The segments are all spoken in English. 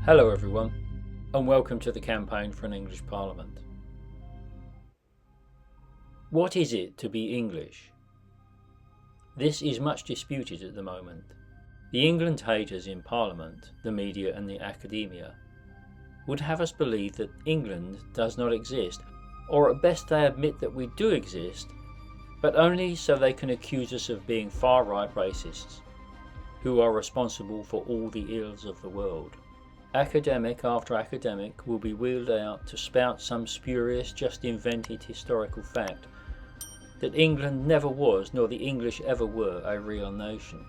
Hello everyone, and welcome to the campaign for an English Parliament. What is it to be English? This is much disputed at the moment. The England haters in Parliament, the media and the academia would have us believe that England does not exist, or at best they admit that we do exist, but only so they can accuse us of being far-right racists, who are responsible for all the ills of the world. Academic after academic will be wheeled out to spout some spurious, just invented historical fact that England never was, nor the English ever were, a real nation.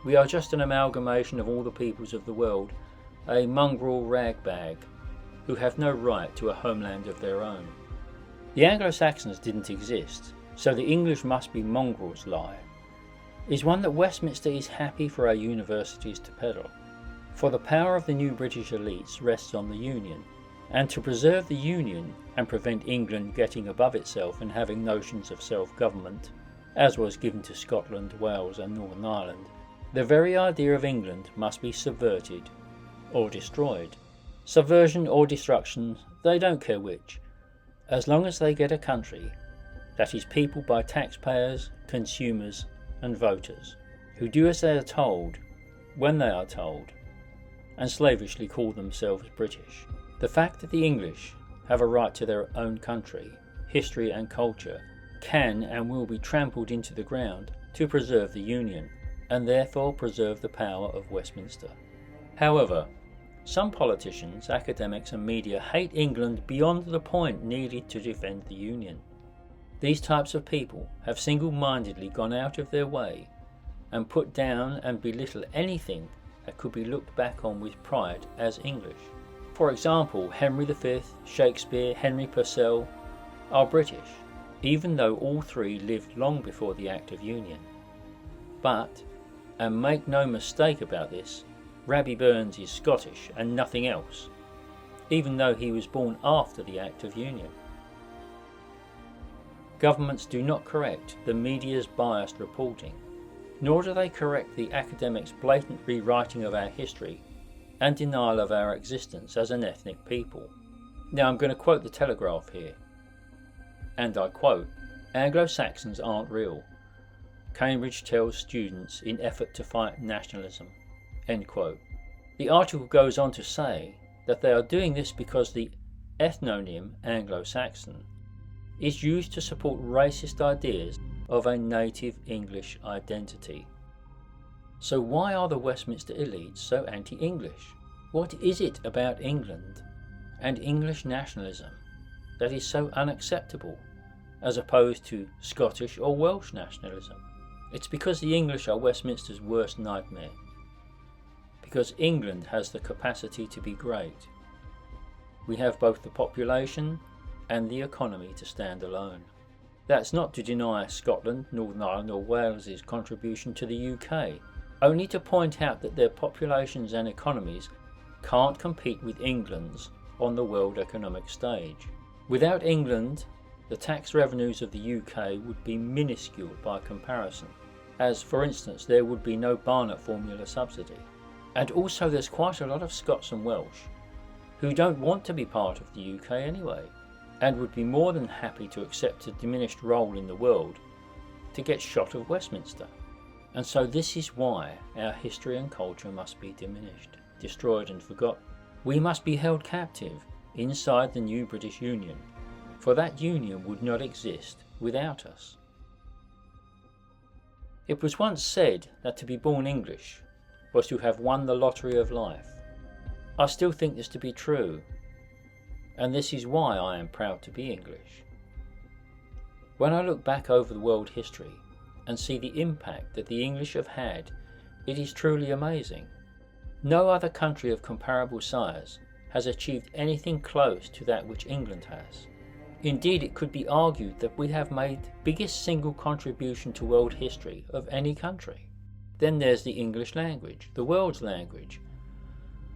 We are just an amalgamation of all the peoples of the world, a mongrel ragbag, who have no right to a homeland of their own. The Anglo-Saxons didn't exist, so the English must be mongrels lie, is one that Westminster is happy for our universities to peddle. For the power of the new British elites rests on the Union, and to preserve the Union and prevent England getting above itself and having notions of self-government, as was given to Scotland, Wales and Northern Ireland, the very idea of England must be subverted or destroyed. Subversion or destruction, they don't care which, as long as they get a country that is peopled by taxpayers, consumers and voters, who do as they are told, when they are told, and slavishly call themselves British. The fact that the English have a right to their own country, history and culture can and will be trampled into the ground to preserve the Union, and therefore preserve the power of Westminster. However, some politicians, academics and media hate England beyond the point needed to defend the Union. These types of people have single-mindedly gone out of their way and put down and belittle anything that could be looked back on with pride as English. For example, Henry V, Shakespeare, Henry Purcell are British, even though all three lived long before the Act of Union. But, and make no mistake about this, Rabbie Burns is Scottish and nothing else, even though he was born after the Act of Union. Governments do not correct the media's biased reporting, nor do they correct the academics' blatant rewriting of our history and denial of our existence as an ethnic people. Now I'm going to quote the Telegraph here, and I quote, "Anglo-Saxons aren't real. Cambridge tells students in effort to fight nationalism." End quote. The article goes on to say that they are doing this because the ethnonym Anglo-Saxon is used to support racist ideas of a native English identity. So why are the Westminster elites so anti-English? What is it about England and English nationalism that is so unacceptable, as opposed to Scottish or Welsh nationalism? It's because the English are Westminster's worst nightmare. Because England has the capacity to be great. We have both the population and the economy to stand alone. That's not to deny Scotland, Northern Ireland or Wales's contribution to the UK, only to point out that their populations and economies can't compete with England's on the world economic stage. Without England, the tax revenues of the UK would be minuscule by comparison, as for instance there would be no Barnett formula subsidy. And also there's quite a lot of Scots and Welsh who don't want to be part of the UK anyway, and would be more than happy to accept a diminished role in the world to get shot of Westminster. And so this is why our history and culture must be diminished, destroyed and forgotten. We must be held captive inside the new British Union, for that union would not exist without us. It was once said that to be born English was to have won the lottery of life. I still think this to be true, and this is why I am proud to be English. When I look back over the world history and see the impact that the English have had, it is truly amazing. No other country of comparable size has achieved anything close to that which England has. Indeed, it could be argued that we have made the biggest single contribution to world history of any country. Then there's the English language, the world's language.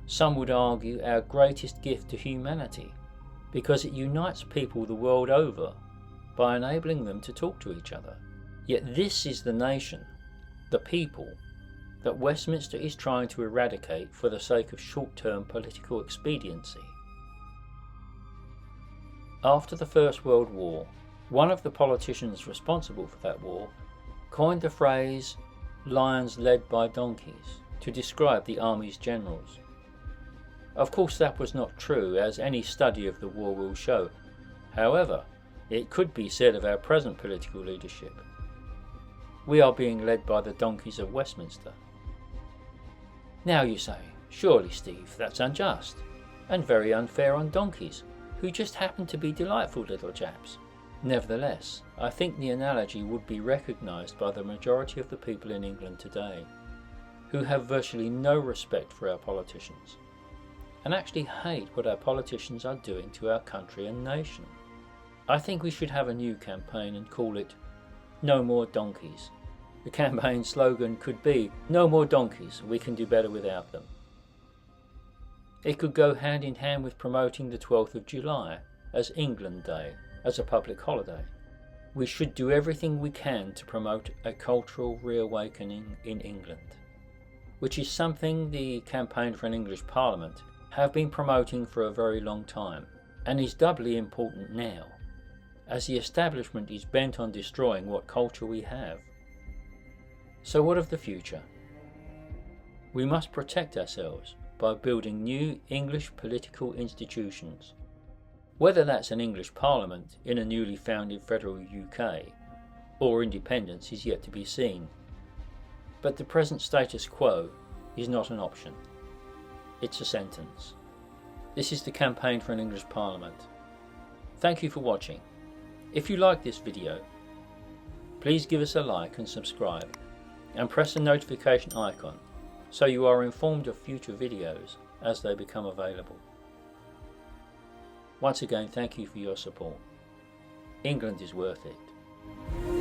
Some would argue our greatest gift to humanity, because it unites people the world over by enabling them to talk to each other. Yet this is the nation, the people, that Westminster is trying to eradicate for the sake of short-term political expediency. After the First World War, one of the politicians responsible for that war coined the phrase "lions led by donkeys" to describe the army's generals. Of course that was not true, as any study of the war will show. However, it could be said of our present political leadership. We are being led by the donkeys of Westminster. Now you say, surely Steve, that's unjust, and very unfair on donkeys, who just happen to be delightful little chaps. Nevertheless, I think the analogy would be recognised by the majority of the people in England today, who have virtually no respect for our politicians, and actually hate what our politicians are doing to our country and nation. I think we should have a new campaign and call it "No More Donkeys." The campaign slogan could be "No more donkeys, we can do better without them." It could go hand in hand with promoting the 12th of July as England Day, as a public holiday. We should do everything we can to promote a cultural reawakening in England, which is something the Campaign for an English Parliament have been promoting for a very long time, and is doubly important now, as the establishment is bent on destroying what culture we have. So what of the future? We must protect ourselves by building new English political institutions. Whether that's an English Parliament in a newly founded federal UK, or independence is yet to be seen. But the present status quo is not an option. It's a sentence. This is the Campaign for an English Parliament. Thank you for watching. If you like this video, please give us a like and subscribe, and press the notification icon so you are informed of future videos as they become available. Once again, thank you for your support. England is worth it.